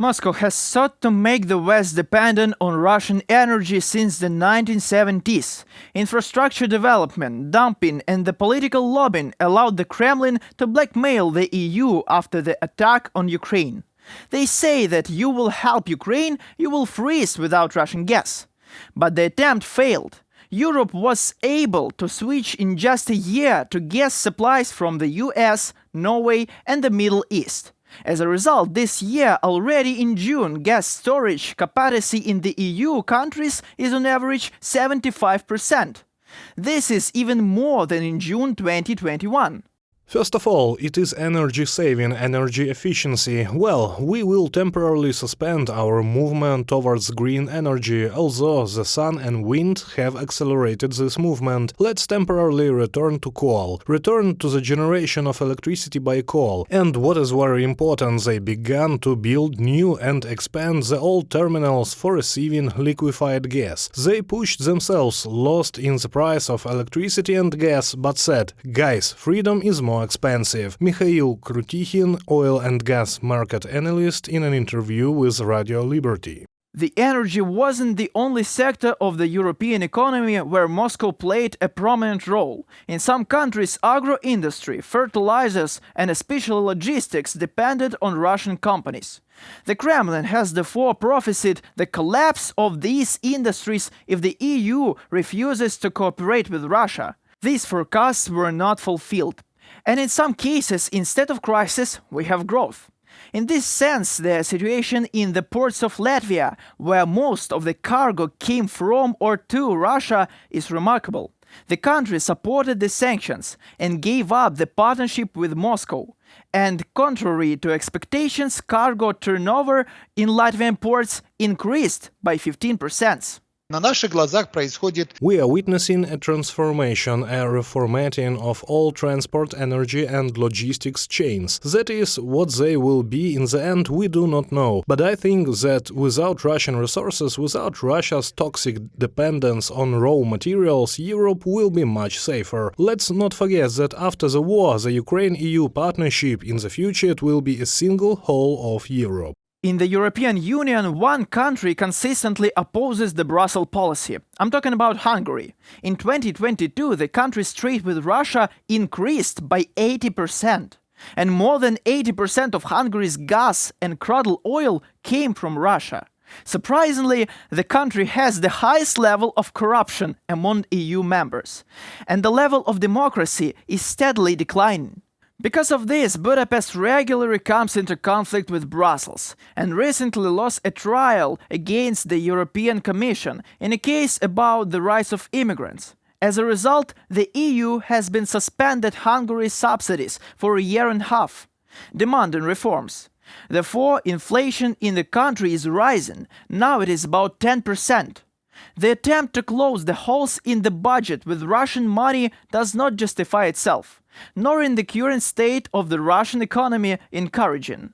Moscow has sought to make the West dependent on Russian energy since the 1970s. Infrastructure development, dumping, and the political lobbying allowed the Kremlin to blackmail the EU after the attack on Ukraine. They say that you will help Ukraine, you will freeze without Russian gas. But the attempt failed. Europe was able to switch in just a year to gas supplies from the US, Norway, and the Middle East. As a result, this year, already in June, gas storage capacity in the EU countries is on average 75%. This is even more than in June 2021. First of all, it is energy saving, energy efficiency. Well, we will temporarily suspend our movement towards green energy, although the sun and wind have accelerated this movement. Let's temporarily return to coal, return to the generation of electricity by coal. And what is very important, they began to build new and expand the old terminals for receiving liquefied gas. They pushed themselves, lost in the price of electricity and gas, but said, guys, freedom is more expensive. Mikhail Krutikhin, oil and gas market analyst, in an interview with Radio Liberty. The energy wasn't the only sector of the European economy where Moscow played a prominent role. In some countries, agro-industry, fertilizers, and especially logistics depended on Russian companies. The Kremlin has therefore prophesied the collapse of these industries if the EU refuses to cooperate with Russia. These forecasts were not fulfilled. And in some cases, instead of crisis, we have growth. In this sense, the situation in the ports of Latvia, where most of the cargo came from or to Russia, is remarkable. The country supported the sanctions and gave up the partnership with Moscow. And contrary to expectations, cargo turnover in Latvian ports increased by 15%. На наших глазах происходит. We are witnessing a transformation, a reformatting of all transport, energy and logistics chains. That is, what they will be in the end, we do not know. But I think that without Russian resources, without Russia's toxic dependence on raw materials, Europe will be much safer. Let's not forget that after the war, the Ukraine-EU partnership, in the future it will be a single whole of Europe. In the European Union, one country consistently opposes the Brussels policy. I'm talking about Hungary. In 2022, the country's trade with Russia increased by 80%. And more than 80% of Hungary's gas and crude oil came from Russia. Surprisingly, the country has the highest level of corruption among EU members. And the level of democracy is steadily declining. Because of this, Budapest regularly comes into conflict with Brussels and recently lost a trial against the European Commission in a case about the rights of immigrants. As a result, the EU has been suspended Hungary's subsidies for a year and a half, demanding reforms. Therefore, inflation in the country is rising. Now it is about 10%. The attempt to close the holes in the budget with Russian money does not justify itself, nor in the current state of the Russian economy encouraging.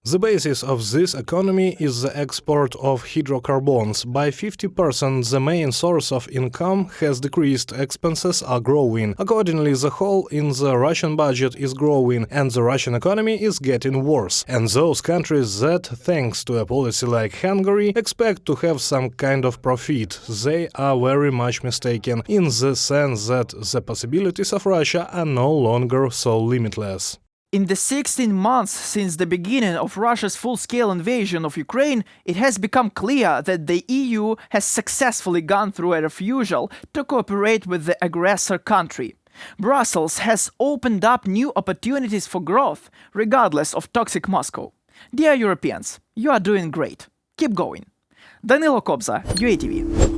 The basis of this economy is the export of hydrocarbons. By 50%, the main source of income has decreased, expenses are growing. Accordingly, the hole in the Russian budget is growing, and the Russian economy is getting worse. And those countries that, thanks to a policy like Hungary, expect to have some kind of profit, they are very much mistaken, in the sense that the possibilities of Russia are no longer so limitless. In the 16 months since the beginning of Russia's full-scale invasion of Ukraine, it has become clear that the EU has successfully gone through a refusal to cooperate with the aggressor country. Brussels has opened up new opportunities for growth, regardless of toxic Moscow. Dear Europeans, you are doing great. Keep going. Danilo Kobza, UATV.